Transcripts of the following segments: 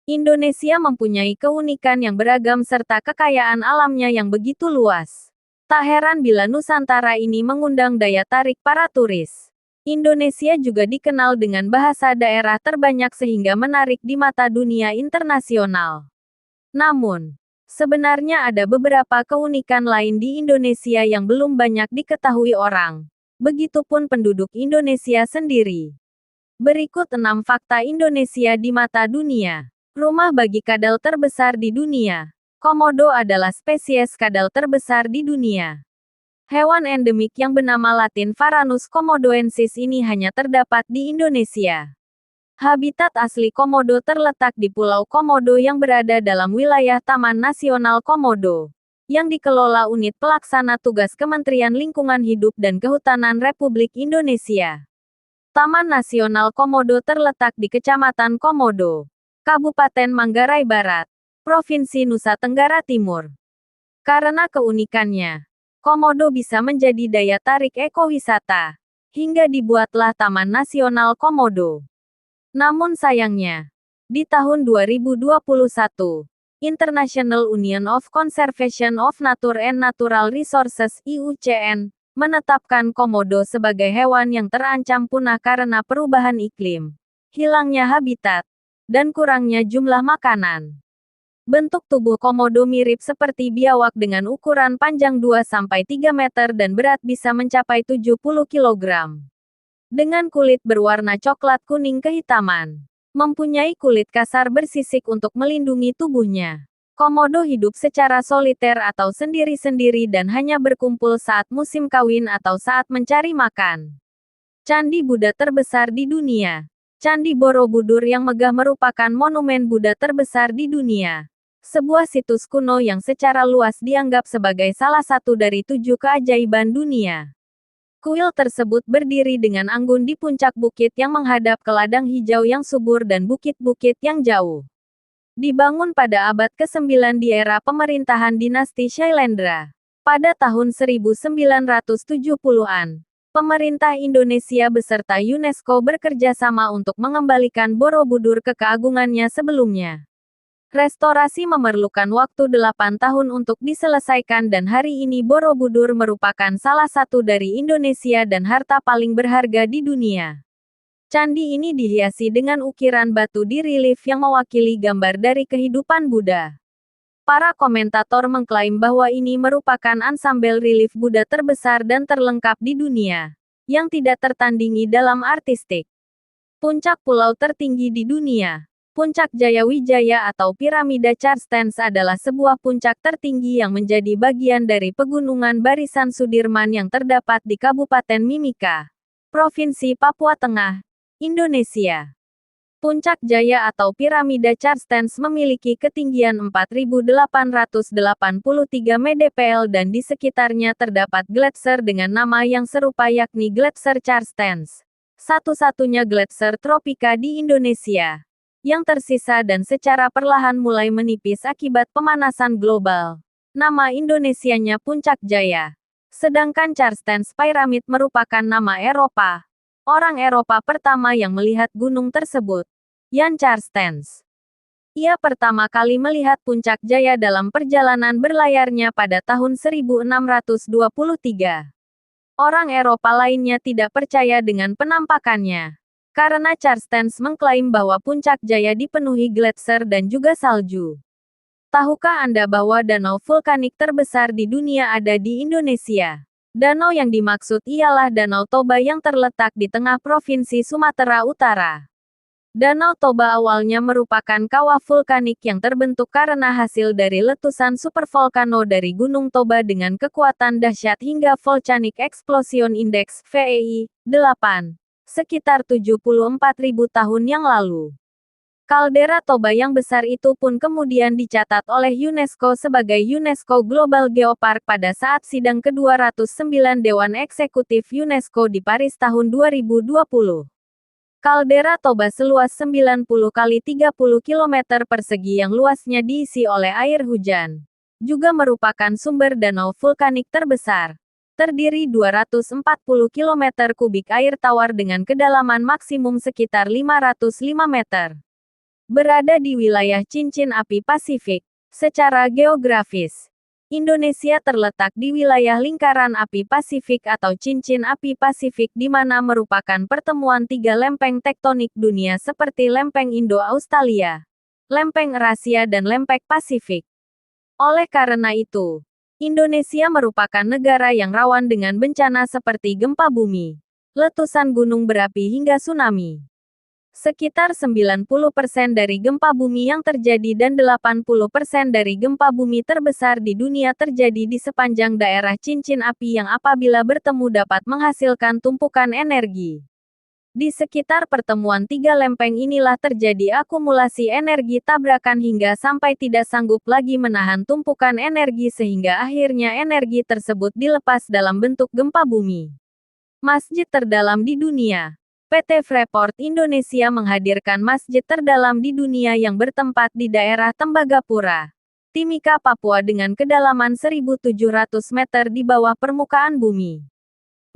Indonesia mempunyai keunikan yang beragam serta kekayaan alamnya yang begitu luas. Tak heran bila Nusantara ini mengundang daya tarik para turis. Indonesia juga dikenal dengan bahasa daerah terbanyak sehingga menarik di mata dunia internasional. Namun, sebenarnya ada beberapa keunikan lain di Indonesia yang belum banyak diketahui orang. Begitupun penduduk Indonesia sendiri. Berikut 6 fakta Indonesia di mata dunia. Rumah bagi kadal terbesar di dunia. Komodo adalah spesies kadal terbesar di dunia. Hewan endemik yang bernama Latin Varanus komodoensis ini hanya terdapat di Indonesia. Habitat asli komodo terletak di Pulau Komodo yang berada dalam wilayah Taman Nasional Komodo, yang dikelola Unit Pelaksana Tugas Kementerian Lingkungan Hidup dan Kehutanan Republik Indonesia. Taman Nasional Komodo terletak di Kecamatan Komodo, Kabupaten Manggarai Barat, Provinsi Nusa Tenggara Timur. Karena keunikannya, Komodo bisa menjadi daya tarik ekowisata, hingga dibuatlah Taman Nasional Komodo. Namun sayangnya, di tahun 2021, International Union of Conservation of Nature and Natural Resources (IUCN) menetapkan Komodo sebagai hewan yang terancam punah karena perubahan iklim, hilangnya habitat, dan kurangnya jumlah makanan. Bentuk tubuh komodo mirip seperti biawak dengan ukuran panjang 2-3 meter dan berat bisa mencapai 70 kg. Dengan kulit berwarna coklat kuning kehitaman. Mempunyai kulit kasar bersisik untuk melindungi tubuhnya. Komodo hidup secara soliter atau sendiri-sendiri dan hanya berkumpul saat musim kawin atau saat mencari makan. Candi Buddha terbesar di dunia. Candi Borobudur yang megah merupakan monumen Buddha terbesar di dunia. Sebuah situs kuno yang secara luas dianggap sebagai salah satu dari 7 keajaiban dunia. Kuil tersebut berdiri dengan anggun di puncak bukit yang menghadap ke ladang hijau yang subur dan bukit-bukit yang jauh. Dibangun pada abad ke-9 di era pemerintahan dinasti Shailendra. Pada tahun 1970-an. Pemerintah Indonesia beserta UNESCO bekerja sama untuk mengembalikan Borobudur ke keagungannya sebelumnya. Restorasi memerlukan waktu 8 tahun untuk diselesaikan dan hari ini Borobudur merupakan salah satu dari Indonesia dan harta paling berharga di dunia. Candi ini dihiasi dengan ukiran batu di relief yang mewakili gambar dari kehidupan Buddha. Para komentator mengklaim bahwa ini merupakan ansambel relief Buddha terbesar dan terlengkap di dunia, yang tidak tertandingi dalam artistik. Puncak pulau tertinggi di dunia. Puncak Jayawijaya atau Piramida Charstens adalah sebuah puncak tertinggi yang menjadi bagian dari pegunungan Barisan Sudirman yang terdapat di Kabupaten Mimika, Provinsi Papua Tengah, Indonesia. Puncak Jaya atau Piramida Charstens memiliki ketinggian 4.883 mdpl dan di sekitarnya terdapat gletser dengan nama yang serupa yakni Gletser Charstens. Satu-satunya gletser tropika di Indonesia. Yang tersisa dan secara perlahan mulai menipis akibat pemanasan global. Nama Indonesianya Puncak Jaya. Sedangkan Charstens Pyramid merupakan nama Eropa. Orang Eropa pertama yang melihat gunung tersebut. Jan Charstens. Ia pertama kali melihat Puncak Jaya dalam perjalanan berlayarnya pada tahun 1623. Orang Eropa lainnya tidak percaya dengan penampakannya. Karena Charstens mengklaim bahwa Puncak Jaya dipenuhi gletser dan juga salju. Tahukah Anda bahwa danau vulkanik terbesar di dunia ada di Indonesia? Danau yang dimaksud ialah Danau Toba yang terletak di tengah Provinsi Sumatera Utara. Danau Toba awalnya merupakan kawah vulkanik yang terbentuk karena hasil dari letusan supervolcano dari Gunung Toba dengan kekuatan dahsyat hingga Volcanic Explosion Index (VEI) 8, sekitar 74.000 tahun yang lalu. Kaldera Toba yang besar itu pun kemudian dicatat oleh UNESCO sebagai UNESCO Global Geopark pada saat sidang ke-209 Dewan Eksekutif UNESCO di Paris tahun 2020. Kaldera Toba seluas 90 kali 30 km persegi yang luasnya diisi oleh air hujan. Juga merupakan sumber danau vulkanik terbesar. Terdiri 240 km kubik air tawar dengan kedalaman maksimum sekitar 505 meter. berada di wilayah cincin api Pasifik. Secara geografis, Indonesia terletak di wilayah lingkaran api Pasifik atau cincin api Pasifik di mana merupakan pertemuan tiga lempeng tektonik dunia seperti lempeng Indo-Australia, lempeng Eurasia dan lempeng Pasifik. Oleh karena itu, Indonesia merupakan negara yang rawan dengan bencana seperti gempa bumi, letusan gunung berapi hingga tsunami. Sekitar 90% dari gempa bumi yang terjadi dan 80% dari gempa bumi terbesar di dunia terjadi di sepanjang daerah cincin api yang apabila bertemu dapat menghasilkan tumpukan energi. Di sekitar pertemuan tiga lempeng inilah terjadi akumulasi energi tabrakan hingga sampai tidak sanggup lagi menahan tumpukan energi sehingga akhirnya energi tersebut dilepas dalam bentuk gempa bumi. Masjid terdalam di dunia. PT Freeport Indonesia menghadirkan masjid terdalam di dunia yang bertempat di daerah Tembagapura, Timika, Papua dengan kedalaman 1.700 meter di bawah permukaan bumi.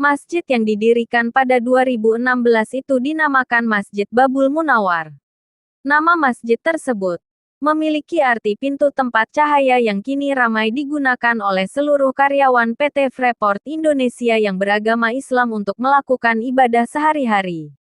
Masjid yang didirikan pada 2016 itu dinamakan Masjid Babul Munawar. Nama masjid tersebut memiliki arti pintu tempat cahaya yang kini ramai digunakan oleh seluruh karyawan PT Freeport Indonesia yang beragama Islam untuk melakukan ibadah sehari-hari.